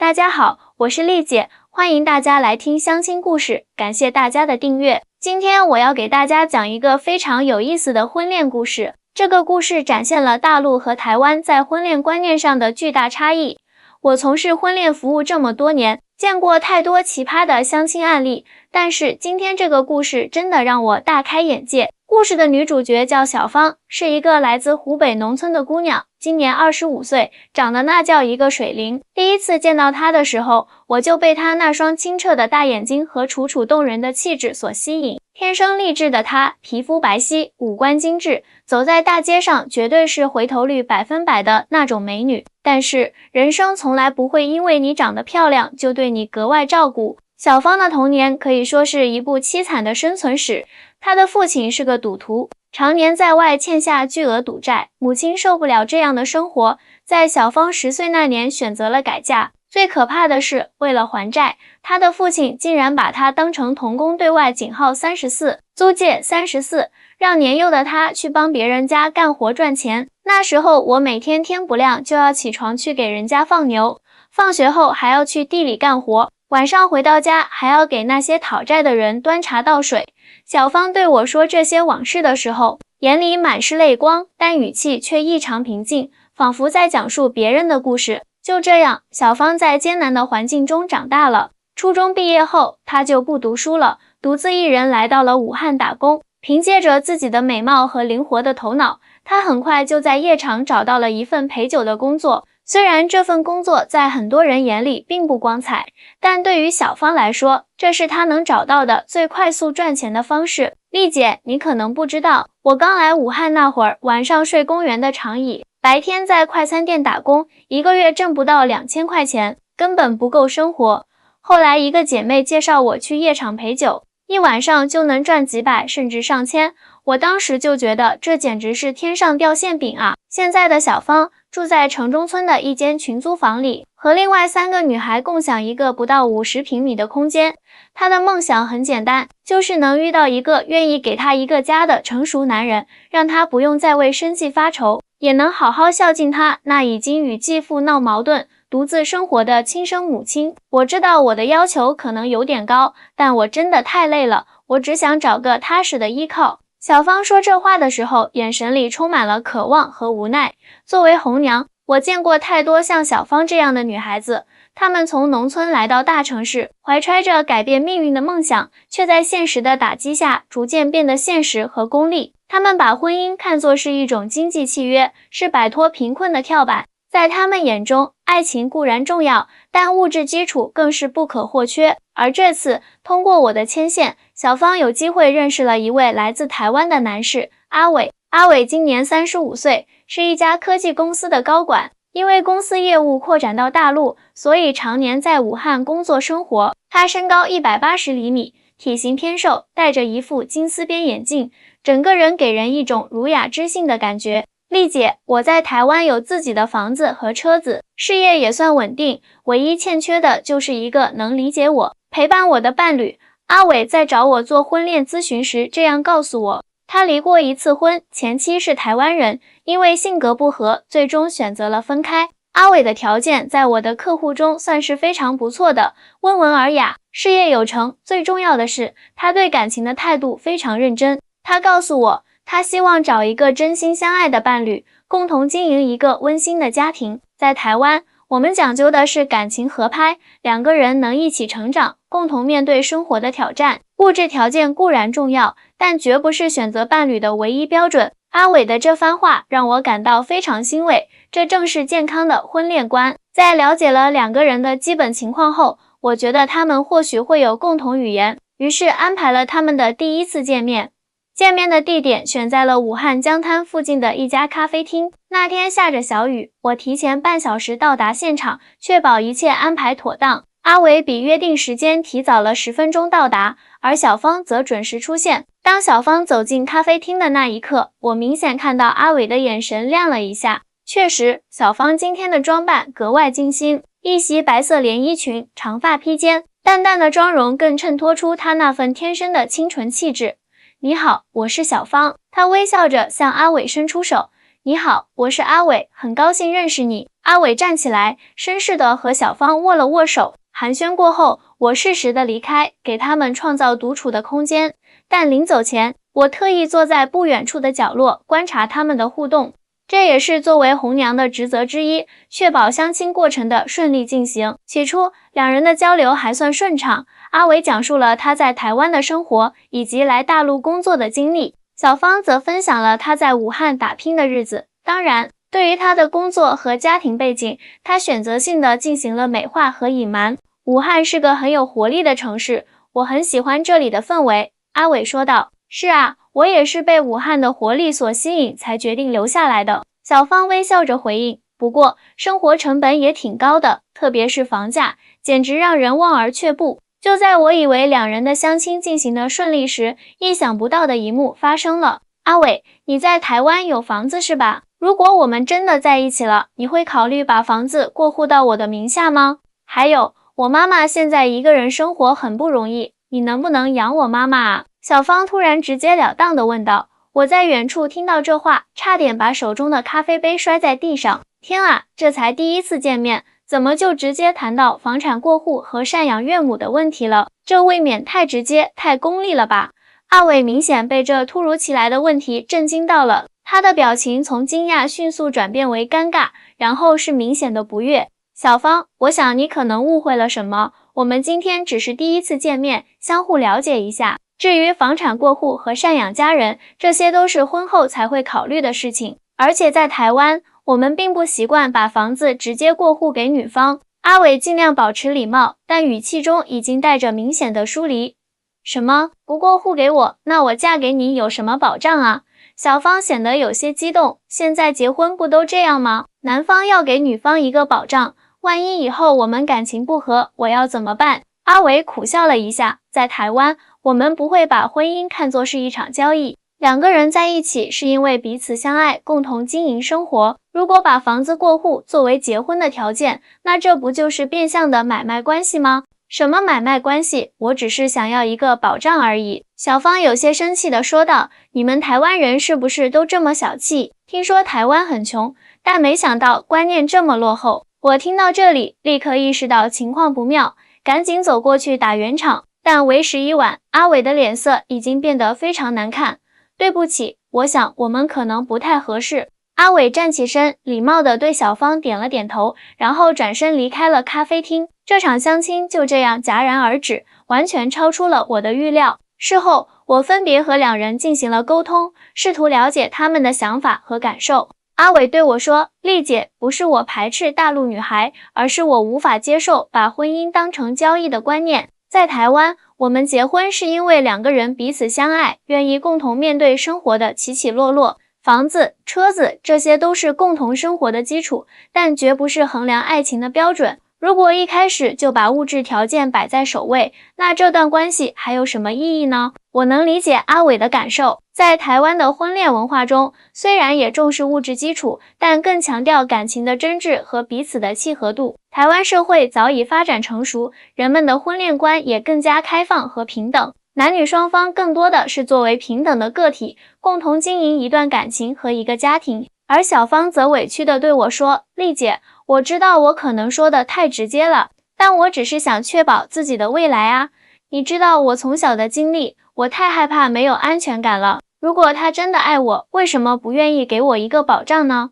大家好，我是丽姐，欢迎大家来听相亲故事，感谢大家的订阅。今天我要给大家讲一个非常有意思的婚恋故事。这个故事展现了大陆和台湾在婚恋观念上的巨大差异。我从事婚恋服务这么多年，见过太多奇葩的相亲案例，但是今天这个故事真的让我大开眼界。故事的女主角叫小芳，是一个来自湖北农村的姑娘，今年25岁，长得那叫一个水灵。第一次见到她的时候，我就被她那双清澈的大眼睛和楚楚动人的气质所吸引。天生丽质的她，皮肤白皙，五官精致，走在大街上绝对是回头率100%的那种美女。但是人生从来不会因为你长得漂亮就对你格外照顾。小芳的童年可以说是一部凄惨的生存史。她的父亲是个赌徒，常年在外欠下巨额赌债，母亲受不了这样的生活，在小芳10岁那年选择了改嫁。最可怕的是，为了还债，她的父亲竟然把她当成童工对外警号34，租界34，让年幼的她去帮别人家干活赚钱。那时候我每天天不亮就要起床去给人家放牛，放学后还要去地里干活，晚上回到家还要给那些讨债的人端茶倒水。小芳对我说这些往事的时候，眼里满是泪光，但语气却异常平静，仿佛在讲述别人的故事。就这样，小芳在艰难的环境中长大了。初中毕业后，她就不读书了，独自一人来到了武汉打工。凭借着自己的美貌和灵活的头脑，她很快就在夜场找到了一份陪酒的工作。虽然这份工作在很多人眼里并不光彩，但对于小芳来说，这是她能找到的最快速赚钱的方式。丽姐，你可能不知道，我刚来武汉那会儿，晚上睡公园的长椅，白天在快餐店打工，一个月挣不到2000块钱，根本不够生活。后来一个姐妹介绍我去夜场陪酒，一晚上就能赚几百甚至上千，我当时就觉得这简直是天上掉馅饼啊！现在的小芳住在城中村的一间群租房里，和另外3个女孩共享一个不到50平米的空间。她的梦想很简单，就是能遇到一个愿意给她一个家的成熟男人，让她不用再为生计发愁，也能好好孝敬她那已经与继父闹矛盾独自生活的亲生母亲。我知道我的要求可能有点高，但我真的太累了，我只想找个踏实的依靠。小芳说这话的时候，眼神里充满了渴望和无奈。作为红娘，我见过太多像小芳这样的女孩子，她们从农村来到大城市，怀揣着改变命运的梦想，却在现实的打击下逐渐变得现实和功利。她们把婚姻看作是一种经济契约，是摆脱贫困的跳板。在他们眼中，爱情固然重要，但物质基础更是不可或缺。而这次，通过我的牵线，小芳有机会认识了一位来自台湾的男士阿伟。阿伟今年35岁，是一家科技公司的高管。因为公司业务扩展到大陆，所以常年在武汉工作生活。他身高180厘米，体型偏瘦，戴着一副金丝边眼镜，整个人给人一种儒雅知性的感觉。丽姐，我在台湾有自己的房子和车子，事业也算稳定，唯一欠缺的就是一个能理解我、陪伴我的伴侣。阿伟在找我做婚恋咨询时这样告诉我，他离过1次婚，前妻是台湾人，因为性格不合，最终选择了分开。阿伟的条件在我的客户中算是非常不错的，温文尔雅，事业有成，最重要的是，他对感情的态度非常认真。他告诉我，他希望找一个真心相爱的伴侣，共同经营一个温馨的家庭。在台湾，我们讲究的是感情合拍，两个人能一起成长，共同面对生活的挑战。物质条件固然重要，但绝不是选择伴侣的唯一标准。阿伟的这番话让我感到非常欣慰，这正是健康的婚恋观。在了解了2个人的基本情况后，我觉得他们或许会有共同语言，于是安排了他们的第一次见面。见面的地点选在了武汉江滩附近的一家咖啡厅。那天下着小雨，我提前半小时到达现场，确保一切安排妥当。阿伟比约定时间提早了10分钟到达，而小芳则准时出现。当小芳走进咖啡厅的那一刻，我明显看到阿伟的眼神亮了一下。确实，小芳今天的装扮格外精心，一袭白色连衣裙，长发披肩，淡淡的妆容更衬托出她那份天生的清纯气质。你好，我是小芳。她微笑着向阿伟伸出手，你好，我是阿伟，很高兴认识你。阿伟站起来，绅士地和小芳握了握手。寒暄过后，我适时地离开，给他们创造独处的空间。但临走前，我特意坐在不远处的角落，观察他们的互动。这也是作为红娘的职责之一，确保相亲过程的顺利进行。起初，两人的交流还算顺畅。阿伟讲述了他在台湾的生活，以及来大陆工作的经历。小芳则分享了她在武汉打拼的日子。当然，对于她的工作和家庭背景，她选择性地进行了美化和隐瞒。武汉是个很有活力的城市，我很喜欢这里的氛围。阿伟说道。是啊，我也是被武汉的活力所吸引，才决定留下来的。小芳微笑着回应。不过，生活成本也挺高的，特别是房价，简直让人望而却步。就在我以为两人的相亲进行得顺利时，意想不到的一幕发生了。阿伟，你在台湾有房子是吧？如果我们真的在一起了，你会考虑把房子过户到我的名下吗？还有，我妈妈现在一个人生活很不容易，你能不能养我妈妈啊？小芳突然直截了当地问道。我在远处听到这话，差点把手中的咖啡杯摔在地上。天啊，这才第一次见面，怎么就直接谈到房产过户和赡养岳母的问题了？这未免太直接、太功利了吧？阿伟明显被这突如其来的问题震惊到了，他的表情从惊讶迅速转变为尴尬，然后是明显的不悦。小芳，我想你可能误会了什么，我们今天只是第一次见面，相互了解一下。至于房产过户和赡养家人，这些都是婚后才会考虑的事情。而且在台湾，我们并不习惯把房子直接过户给女方。阿伟尽量保持礼貌，但语气中已经带着明显的疏离。什么？不过户给我，那我嫁给你有什么保障啊？小芳显得有些激动。现在结婚不都这样吗？男方要给女方一个保障，万一以后我们感情不和，我要怎么办？阿伟苦笑了一下，在台湾，我们不会把婚姻看作是一场交易，两个人在一起是因为彼此相爱，共同经营生活。如果把房子过户作为结婚的条件，那这不就是变相的买卖关系吗？什么买卖关系？我只是想要一个保障而已。小芳有些生气地说道，你们台湾人是不是都这么小气？听说台湾很穷，但没想到观念这么落后。我听到这里，立刻意识到情况不妙，赶紧走过去打圆场，但为时已晚，阿伟的脸色已经变得非常难看。对不起，我想我们可能不太合适。阿伟站起身，礼貌地对小芳点了点头，然后转身离开了咖啡厅。这场相亲就这样戛然而止，完全超出了我的预料。事后，我分别和两人进行了沟通，试图了解他们的想法和感受。阿伟对我说，丽姐，不是我排斥大陆女孩，而是我无法接受把婚姻当成交易的观念。在台湾，我们结婚是因为两个人彼此相爱，愿意共同面对生活的起起落落。房子、车子，这些都是共同生活的基础，但绝不是衡量爱情的标准。如果一开始就把物质条件摆在首位，那这段关系还有什么意义呢？我能理解阿伟的感受，在台湾的婚恋文化中，虽然也重视物质基础，但更强调感情的真挚和彼此的契合度。台湾社会早已发展成熟，人们的婚恋观也更加开放和平等，男女双方更多的是作为平等的个体，共同经营一段感情和一个家庭。而小芳则委屈地对我说，丽姐，我知道我可能说的太直接了，但我只是想确保自己的未来啊。你知道我从小的经历，我太害怕没有安全感了。如果他真的爱我，为什么不愿意给我一个保障呢？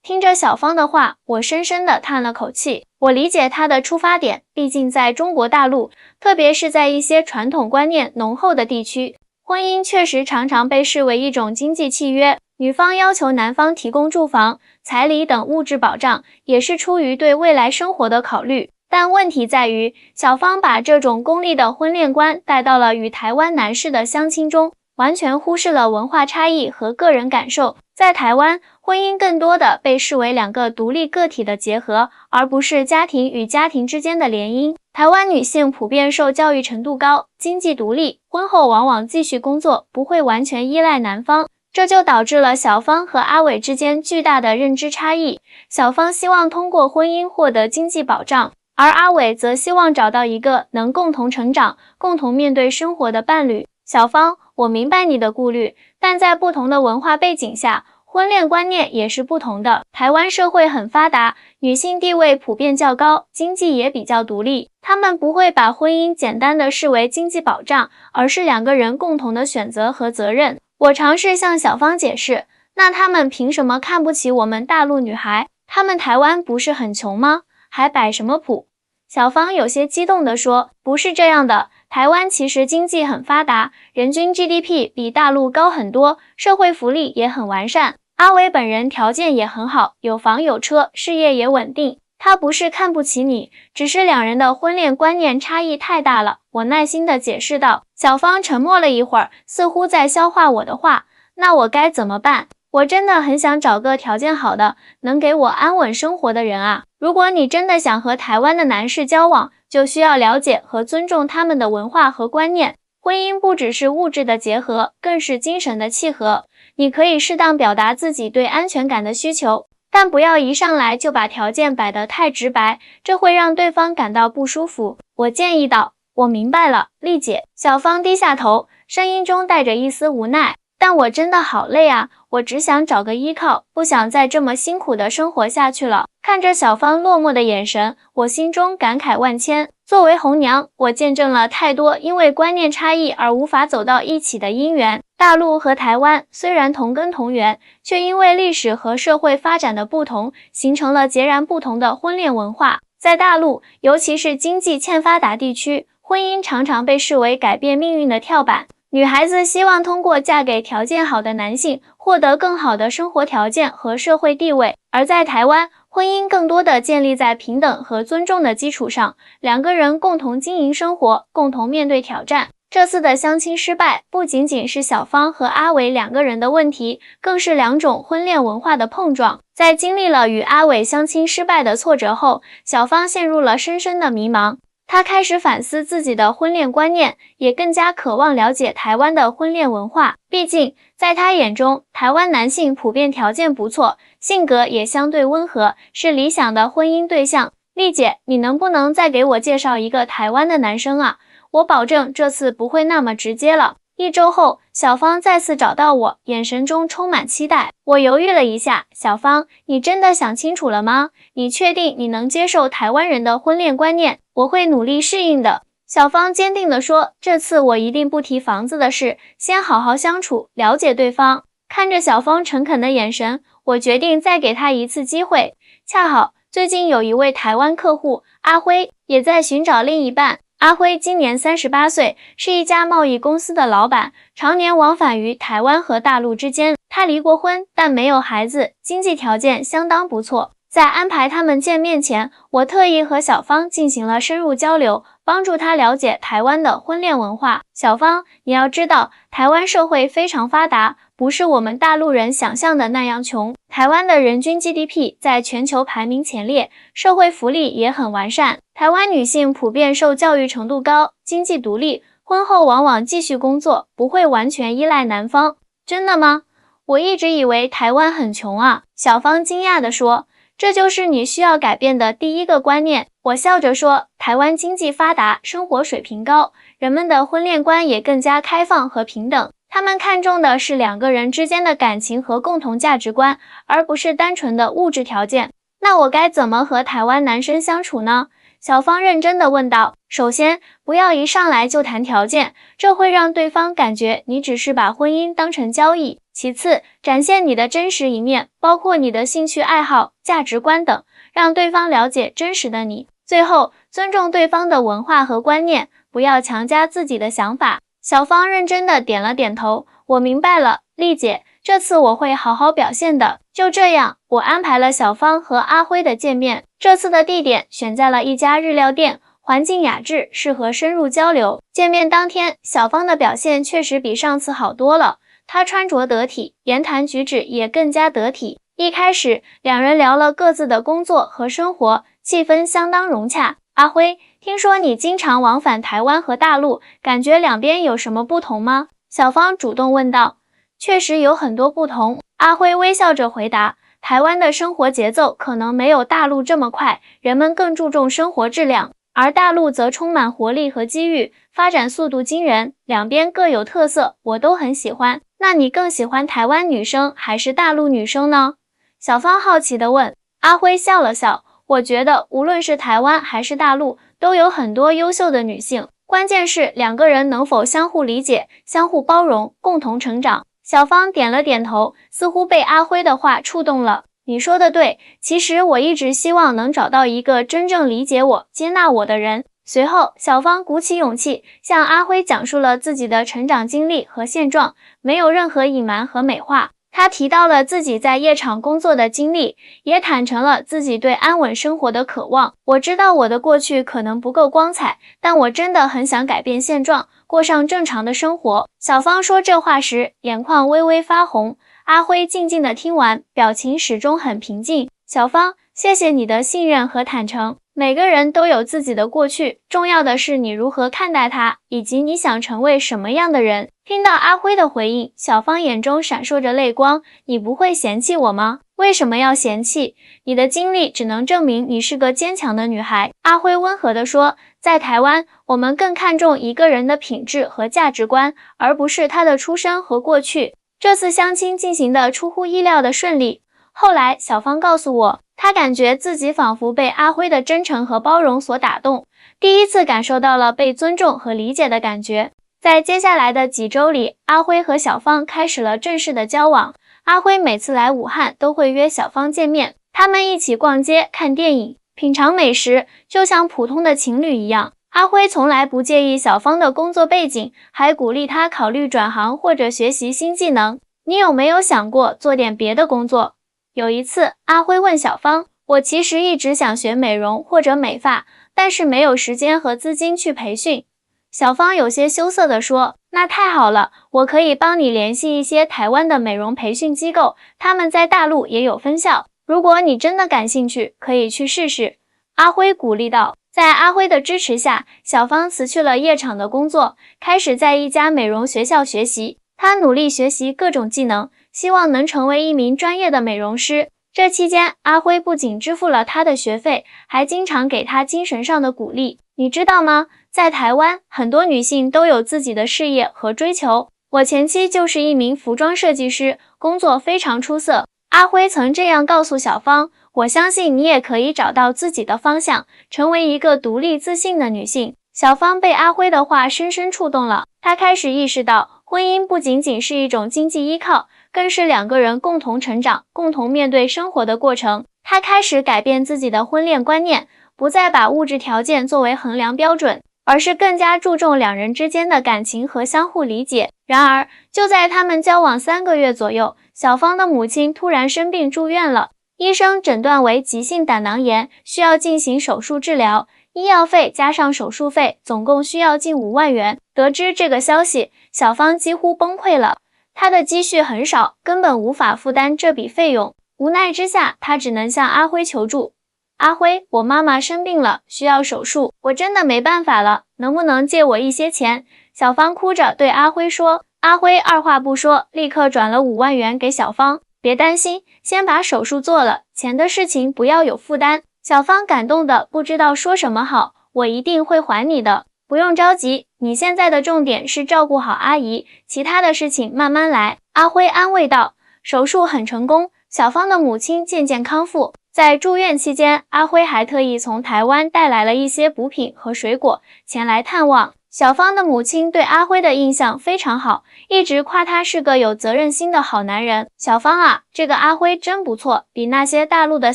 听着小芳的话，我深深地叹了口气。我理解她的出发点，毕竟在中国大陆，特别是在一些传统观念浓厚的地区，婚姻确实常常被视为一种经济契约。女方要求男方提供住房、彩礼等物质保障，也是出于对未来生活的考虑。但问题在于，小芳把这种功利的婚恋观带到了与台湾男士的相亲中，完全忽视了文化差异和个人感受。在台湾，婚姻更多的被视为两个独立个体的结合，而不是家庭与家庭之间的联姻。台湾女性普遍受教育程度高，经济独立，婚后往往继续工作，不会完全依赖男方。这就导致了小芳和阿伟之间巨大的认知差异。小芳希望通过婚姻获得经济保障，而阿伟则希望找到一个能共同成长、共同面对生活的伴侣。小芳，我明白你的顾虑，但在不同的文化背景下，婚婚恋观念也是不同的。台湾社会很发达，女性地位普遍较高，经济也比较独立，她们不会把婚姻简单的视为经济保障，而是两个人共同的选择和责任。我尝试向小芳解释，那他们凭什么看不起我们大陆女孩？他们台湾不是很穷吗？还摆什么谱？小芳有些激动地说，不是这样的，台湾其实经济很发达，人均 GDP 比大陆高很多，社会福利也很完善。阿伟本人条件也很好，有房有车，事业也稳定。他不是看不起你，只是两人的婚恋观念差异太大了。我耐心地解释道。小芳沉默了一会儿，似乎在消化我的话。那我该怎么办？我真的很想找个条件好的，能给我安稳生活的人啊。如果你真的想和台湾的男士交往，就需要了解和尊重他们的文化和观念。婚姻不只是物质的结合，更是精神的契合。你可以适当表达自己对安全感的需求，但不要一上来就把条件摆得太直白，这会让对方感到不舒服。我建议道。我明白了，丽姐。小芳低下头，声音中带着一丝无奈。但我真的好累啊，我只想找个依靠，不想再这么辛苦的生活下去了。看着小芳落寞的眼神，我心中感慨万千。作为红娘，我见证了太多因为观念差异而无法走到一起的姻缘。大陆和台湾虽然同根同源，却因为历史和社会发展的不同，形成了截然不同的婚恋文化。在大陆，尤其是经济欠发达地区，婚姻常常被视为改变命运的跳板。女孩子希望通过嫁给条件好的男性，获得更好的生活条件和社会地位。而在台湾，婚姻更多的建立在平等和尊重的基础上，两个人共同经营生活，共同面对挑战。这次的相亲失败，不仅仅是小芳和阿伟两个人的问题，更是两种婚恋文化的碰撞。在经历了与阿伟相亲失败的挫折后，小芳陷入了深深的迷茫。他开始反思自己的婚恋观念，也更加渴望了解台湾的婚恋文化。毕竟，在他眼中，台湾男性普遍条件不错，性格也相对温和，是理想的婚姻对象。丽姐，你能不能再给我介绍一个台湾的男生啊？我保证这次不会那么直接了。1周后，小芳再次找到我，眼神中充满期待。我犹豫了一下，小芳，你真的想清楚了吗？你确定你能接受台湾人的婚恋观念？我会努力适应的。小芳坚定地说，这次我一定不提房子的事，先好好相处，了解对方。看着小芳诚恳的眼神，我决定再给她一次机会。恰好，最近有一位台湾客户，阿辉，也在寻找另一半。阿辉今年38岁，是一家贸易公司的老板，常年往返于台湾和大陆之间。他离过婚，但没有孩子，经济条件相当不错。在安排他们见面前，我特意和小芳进行了深入交流，帮助他了解台湾的婚恋文化。小芳，你要知道，台湾社会非常发达，不是我们大陆人想象的那样穷。台湾的人均 GDP 在全球排名前列，社会福利也很完善。台湾女性普遍受教育程度高，经济独立，婚后往往继续工作，不会完全依赖男方。真的吗？我一直以为台湾很穷啊。小芳惊讶地说，这就是你需要改变的第一个观念。我笑着说，台湾经济发达，生活水平高，人们的婚恋观也更加开放和平等。他们看重的是两个人之间的感情和共同价值观，而不是单纯的物质条件。那我该怎么和台湾男生相处呢？小芳认真地问道。首先，不要一上来就谈条件，这会让对方感觉你只是把婚姻当成交易。其次，展现你的真实一面，包括你的兴趣爱好、价值观等，让对方了解真实的你。最后，尊重对方的文化和观念，不要强加自己的想法。小芳认真地点了点头，我明白了，丽姐，这次我会好好表现的。就这样，我安排了小芳和阿辉的见面。这次的地点选在了一家日料店，环境雅致，适合深入交流。见面当天，小芳的表现确实比上次好多了。她穿着得体，言谈举止也更加得体。一开始，两人聊了各自的工作和生活，气氛相当融洽。阿辉，听说你经常往返台湾和大陆，感觉两边有什么不同吗？小芳主动问道。确实有很多不同，阿辉微笑着回答。台湾的生活节奏可能没有大陆这么快，人们更注重生活质量，而大陆则充满活力和机遇，发展速度惊人，两边各有特色，我都很喜欢。那你更喜欢台湾女生还是大陆女生呢？小芳好奇地问。阿辉笑了笑，我觉得无论是台湾还是大陆，都有很多优秀的女性，关键是两个人能否相互理解、相互包容、共同成长。小芳点了点头，似乎被阿辉的话触动了。你说的对，其实我一直希望能找到一个真正理解我、接纳我的人。随后，小芳鼓起勇气，向阿辉讲述了自己的成长经历和现状，没有任何隐瞒和美化。她提到了自己在夜场工作的经历，也坦诚了自己对安稳生活的渴望。我知道我的过去可能不够光彩，但我真的很想改变现状，过上正常的生活。小芳说这话时，眼眶微微发红。阿辉静静地听完，表情始终很平静。小芳，谢谢你的信任和坦诚。每个人都有自己的过去，重要的是你如何看待它，以及你想成为什么样的人。听到阿辉的回应，小芳眼中闪烁着泪光。你不会嫌弃我吗？为什么要嫌弃？你的经历只能证明你是个坚强的女孩。阿辉温和地说，在台湾，我们更看重一个人的品质和价值观，而不是他的出身和过去。这次相亲进行的出乎意料的顺利。后来，小芳告诉我，她感觉自己仿佛被阿辉的真诚和包容所打动，第一次感受到了被尊重和理解的感觉。在接下来的几周里，阿辉和小芳开始了正式的交往。阿辉每次来武汉都会约小芳见面，他们一起逛街、看电影、品尝美食，就像普通的情侣一样。阿辉从来不介意小芳的工作背景，还鼓励她考虑转行或者学习新技能。你有没有想过做点别的工作？有一次，阿辉问小芳，我其实一直想学美容或者美发，但是没有时间和资金去培训。小芳有些羞涩地说，那太好了，我可以帮你联系一些台湾的美容培训机构，他们在大陆也有分校。如果你真的感兴趣，可以去试试。阿辉鼓励道。在阿辉的支持下，小芳辞去了夜场的工作，开始在一家美容学校学习。她努力学习各种技能，希望能成为一名专业的美容师。这期间，阿辉不仅支付了她的学费，还经常给她精神上的鼓励。你知道吗？在台湾，很多女性都有自己的事业和追求。我前妻就是一名服装设计师，工作非常出色。阿辉曾这样告诉小芳，我相信你也可以找到自己的方向，成为一个独立自信的女性。小芳被阿辉的话深深触动了，她开始意识到，婚姻不仅仅是一种经济依靠，更是两个人共同成长、共同面对生活的过程。她开始改变自己的婚恋观念，不再把物质条件作为衡量标准，而是更加注重两人之间的感情和相互理解。然而，就在他们交往3个月左右，小芳的母亲突然生病住院了。医生诊断为急性胆囊炎，需要进行手术治疗，医药费加上手术费，总共需要近5万元。得知这个消息，小芳几乎崩溃了。她的积蓄很少，根本无法负担这笔费用。无奈之下，她只能向阿辉求助。阿辉，我妈妈生病了，需要手术，我真的没办法了，能不能借我一些钱？小芳哭着对阿辉说。阿辉二话不说，立刻转了5万元给小芳。别担心，先把手术做了，钱的事情不要有负担。小芳感动的不知道说什么好，我一定会还你的，不用着急，你现在的重点是照顾好阿姨，其他的事情慢慢来。阿辉安慰道。手术很成功，小芳的母亲渐渐康复。在住院期间，阿辉还特意从台湾带来了一些补品和水果前来探望。小芳的母亲对阿辉的印象非常好，一直夸他是个有责任心的好男人。小芳啊，这个阿辉真不错，比那些大陆的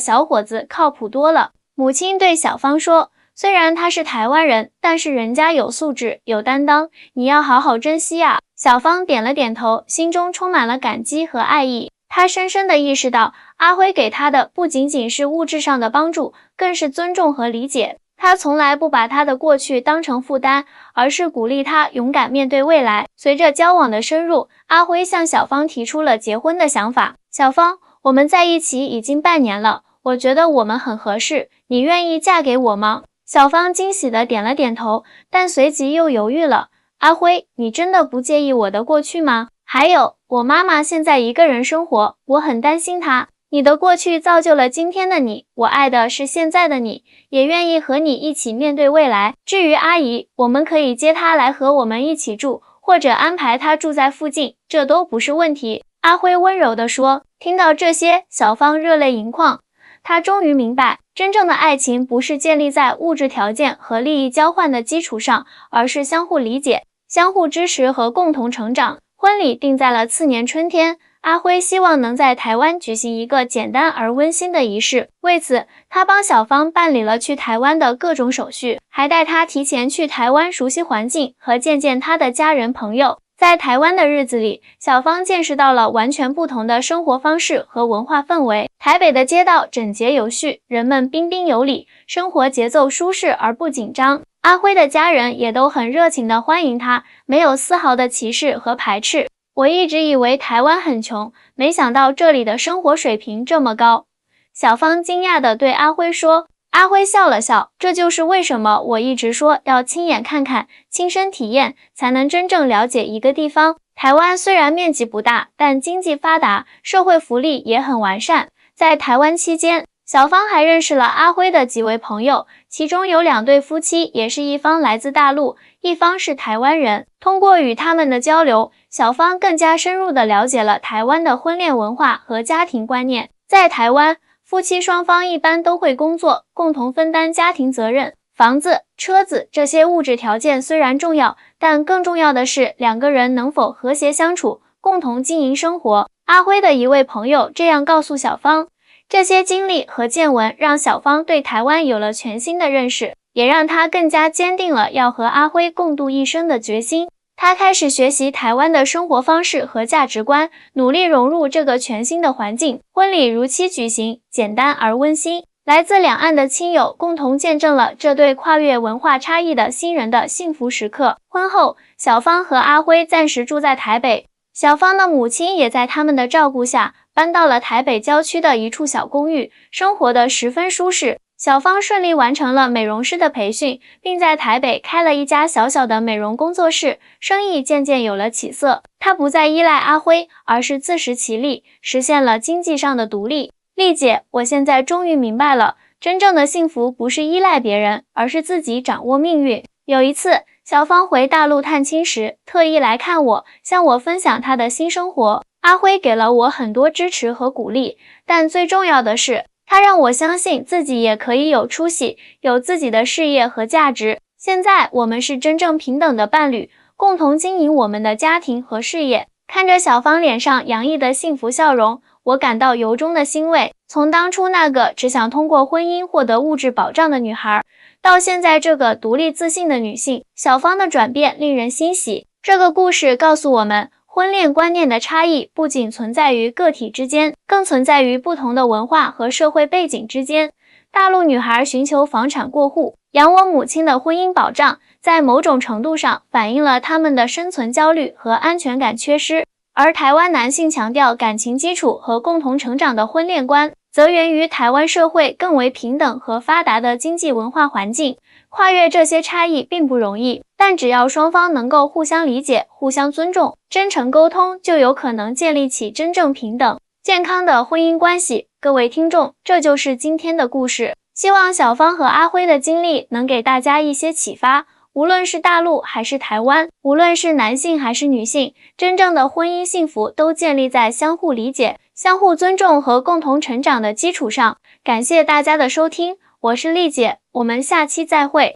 小伙子靠谱多了。母亲对小芳说，虽然他是台湾人，但是人家有素质，有担当，你要好好珍惜啊。小芳点了点头，心中充满了感激和爱意。她深深地意识到，阿辉给她的不仅仅是物质上的帮助，更是尊重和理解。他从来不把他的过去当成负担，而是鼓励他勇敢面对未来。随着交往的深入，阿辉向小芳提出了结婚的想法。小芳，我们在一起已经半年了，我觉得我们很合适，你愿意嫁给我吗？小芳惊喜地点了点头，但随即又犹豫了。阿辉，你真的不介意我的过去吗？还有，我妈妈现在一个人生活，我很担心她。你的过去造就了今天的你，我爱的是现在的你，也愿意和你一起面对未来。至于阿姨，我们可以接她来和我们一起住，或者安排他住在附近，这都不是问题。阿辉温柔地说。听到这些，小芳热泪盈眶。她终于明白，真正的爱情不是建立在物质条件和利益交换的基础上，而是相互理解、相互支持和共同成长。婚礼定在了次年春天，阿辉希望能在台湾举行一个简单而温馨的仪式。为此，他帮小芳办理了去台湾的各种手续，还带她提前去台湾熟悉环境和见见她的家人朋友。在台湾的日子里，小芳见识到了完全不同的生活方式和文化氛围。台北的街道整洁有序，人们彬彬有礼，生活节奏舒适而不紧张。阿辉的家人也都很热情地欢迎他，没有丝毫的歧视和排斥。我一直以为台湾很穷，没想到这里的生活水平这么高。小芳惊讶地对阿辉说。阿辉笑了笑，这就是为什么我一直说要亲眼看看、亲身体验，才能真正了解一个地方。台湾虽然面积不大，但经济发达，社会福利也很完善。在台湾期间，小芳还认识了阿辉的几位朋友，其中有2对夫妻，也是一方来自大陆，一方是台湾人。通过与他们的交流，小芳更加深入地了解了台湾的婚恋文化和家庭观念。在台湾，夫妻双方一般都会工作，共同分担家庭责任。房子、车子这些物质条件虽然重要，但更重要的是2个人能否和谐相处，共同经营生活。阿辉的一位朋友这样告诉小芳，这些经历和见闻让小芳对台湾有了全新的认识，也让她更加坚定了要和阿辉共度一生的决心。他开始学习台湾的生活方式和价值观，努力融入这个全新的环境。婚礼如期举行，简单而温馨。来自两岸的亲友共同见证了这对跨越文化差异的新人的幸福时刻。婚后，小芳和阿辉暂时住在台北，小芳的母亲也在他们的照顾下搬到了台北郊区的一处小公寓，生活得十分舒适。小芳顺利完成了美容师的培训，并在台北开了一家小小的美容工作室，生意渐渐有了起色。她不再依赖阿辉，而是自食其力，实现了经济上的独立。丽姐，我现在终于明白了，真正的幸福不是依赖别人，而是自己掌握命运。有一次，小芳回大陆探亲时，特意来看我，向我分享她的新生活。阿辉给了我很多支持和鼓励，但最重要的是，他让我相信自己也可以有出息，有自己的事业和价值。现在我们是真正平等的伴侣，共同经营我们的家庭和事业。看着小芳脸上洋溢的幸福笑容，我感到由衷的欣慰。从当初那个只想通过婚姻获得物质保障的女孩，到现在这个独立自信的女性，小芳的转变令人欣喜。这个故事告诉我们，婚恋观念的差异不仅存在于个体之间，更存在于不同的文化和社会背景之间。大陆女孩寻求房产过户、养我母亲的婚姻保障，在某种程度上反映了她们的生存焦虑和安全感缺失。而台湾男性强调感情基础和共同成长的婚恋观，则源于台湾社会更为平等和发达的经济文化环境。跨越这些差异并不容易，但只要双方能够互相理解、互相尊重、真诚沟通，就有可能建立起真正平等、健康的婚姻关系。各位听众，这就是今天的故事。希望小芳和阿辉的经历能给大家一些启发。无论是大陆还是台湾，无论是男性还是女性，真正的婚姻幸福都建立在相互理解、相互尊重和共同成长的基础上。感谢大家的收听，我是丽姐，我们下期再会。